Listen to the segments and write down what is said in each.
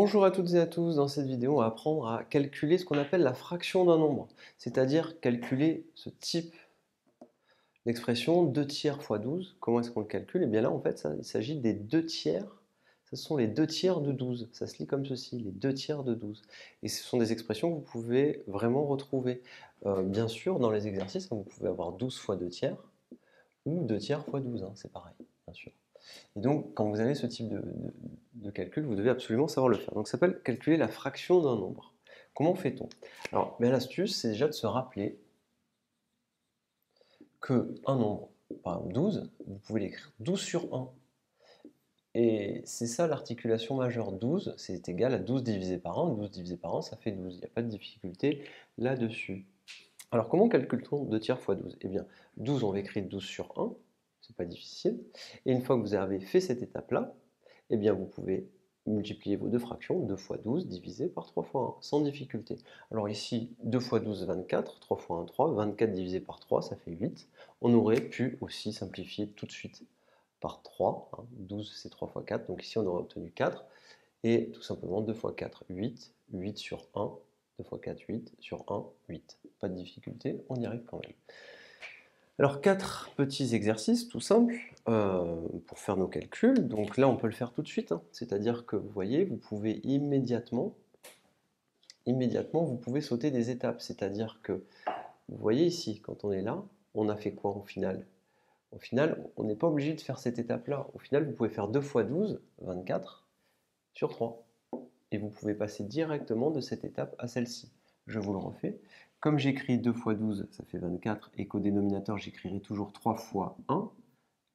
Bonjour à toutes et à tous, dans cette vidéo on va apprendre à calculer ce qu'on appelle la fraction d'un nombre, c'est-à-dire calculer ce type d'expression 2 tiers fois 12. Comment est-ce qu'on le calcule? Et bien là en fait il s'agit des 2 tiers, ce sont les 2 tiers de 12, ça se lit comme ceci, les 2 tiers de 12. Et ce sont des expressions que vous pouvez vraiment retrouver. Bien sûr dans les exercices, vous pouvez avoir 12 fois 2 tiers, ou 2 tiers fois 12, c'est pareil, bien sûr. Et donc, quand vous avez ce type de calcul, vous devez absolument savoir le faire. Donc, ça s'appelle calculer la fraction d'un nombre. Comment fait-on? Alors, l'astuce, c'est déjà de se rappeler qu'un nombre, par exemple 12, vous pouvez l'écrire 12 sur 1. Et c'est ça l'articulation majeure. 12, c'est égal à 12 divisé par 1. 12 divisé par 1, ça fait 12. Il n'y a pas de difficulté là-dessus. Alors, comment calcule-t-on 2 tiers fois 12? Eh bien, 12, on va écrire 12 sur 1. C'est pas difficile. Et une fois que vous avez fait cette étape-là, eh bien vous pouvez multiplier vos deux fractions, 2 fois 12 divisé par 3 fois 1, sans difficulté. Alors ici, 2 fois 12, 24, 3 fois 1, 3, 24 divisé par 3, ça fait 8. On aurait pu aussi simplifier tout de suite par 3, 12 c'est 3 fois 4, donc ici on aurait obtenu 4, et tout simplement 2 fois 4, 8, 8 sur 1, 2 fois 4, 8, sur 1, 8. Pas de difficulté, on y arrive quand même. Alors, 4 petits exercices tout simples pour faire nos calculs. Donc là, on peut le faire tout de suite. C'est-à-dire que vous voyez, vous pouvez immédiatement, vous pouvez sauter des étapes. C'est-à-dire que, vous voyez ici, quand on est là, on a fait quoi au final? Au final, on n'est pas obligé de faire cette étape-là. Au final, vous pouvez faire 2 fois 12, 24, sur 3. Et vous pouvez passer directement de cette étape à celle-ci. Je vous le refais. Comme j'écris 2 fois 12, ça fait 24, et qu'au dénominateur, j'écrirai toujours 3 fois 1,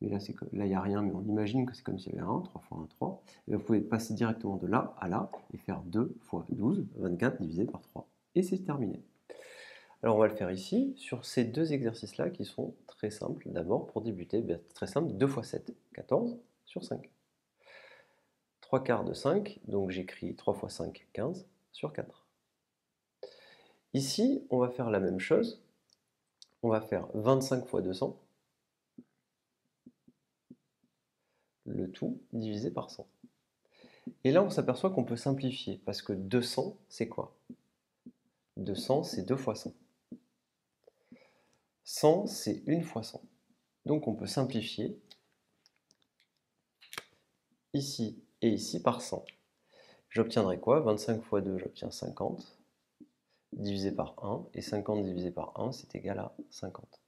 mais là, il n'y a rien, mais on imagine que c'est comme s'il y avait un 3 fois 1, 3. Et vous pouvez passer directement de là à là, et faire 2 fois 12, 24 divisé par 3. Et c'est terminé. Alors on va le faire ici, sur ces deux exercices-là, qui sont très simples. D'abord, pour débuter, très simple, 2 fois 7, 14 sur 5. 3 quarts de 5, donc j'écris 3 fois 5, 15 sur 4. Ici, on va faire la même chose. On va faire 25 fois 200, le tout divisé par 100. Et là, on s'aperçoit qu'on peut simplifier, parce que 200, c'est quoi? 200, c'est 2 fois 100. 100, c'est 1 fois 100. Donc on peut simplifier ici et ici par 100. J'obtiendrai quoi? 25 fois 2, j'obtiens 50, divisé par 1, et 50 divisé par 1, c'est égal à 50.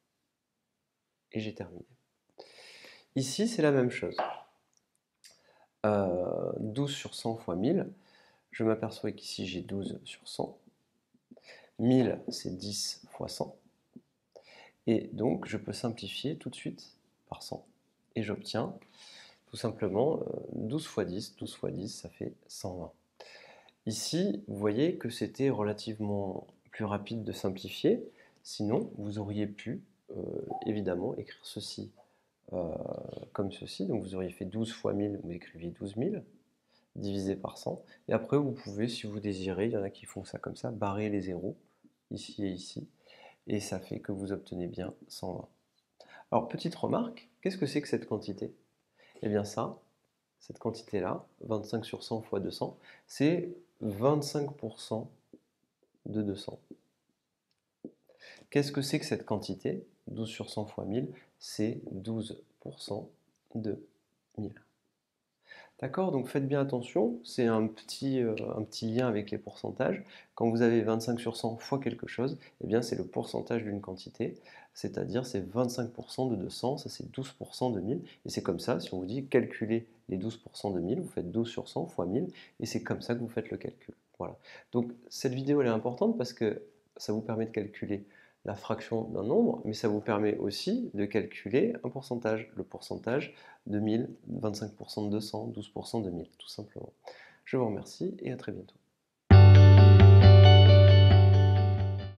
Et j'ai terminé. Ici, c'est la même chose. 12 sur 100 fois 1000, je m'aperçois qu'ici j'ai 12 sur 100. 1000, c'est 10 fois 100. Et donc, je peux simplifier tout de suite par 100. Et j'obtiens tout simplement 12 fois 10. 12 fois 10, ça fait 120. Ici, vous voyez que c'était relativement plus rapide de simplifier. Sinon, vous auriez pu, évidemment, écrire ceci comme ceci. Donc, vous auriez fait 12 fois 1000, vous écriviez 12 000, divisé par 100. Et après, vous pouvez, si vous désirez, il y en a qui font ça comme ça, barrer les zéros, ici et ici. Et ça fait que vous obtenez bien 120. Alors, petite remarque, qu'est-ce que c'est que cette quantité? Eh bien ça, cette quantité-là, 25 sur 100 fois 200, c'est 25% de 200. Qu'est-ce que c'est que cette quantité? 12 sur 100 fois 1000, c'est 12% de 1000. D'accord? Donc faites bien attention, c'est un petit lien avec les pourcentages. Quand vous avez 25 sur 100 fois quelque chose, eh bien c'est le pourcentage d'une quantité, c'est-à-dire c'est 25% de 200, ça c'est 12% de 1000. Et c'est comme ça, si on vous dit calculer les 12% de 1000, vous faites 12 sur 100 fois 1000, et c'est comme ça que vous faites le calcul. Voilà. Donc cette vidéo elle est importante parce que ça vous permet de calculer la fraction d'un nombre, mais ça vous permet aussi de calculer un pourcentage, le pourcentage de 1000, 25% de 200, 12% de 1000, tout simplement. Je vous remercie et à très bientôt.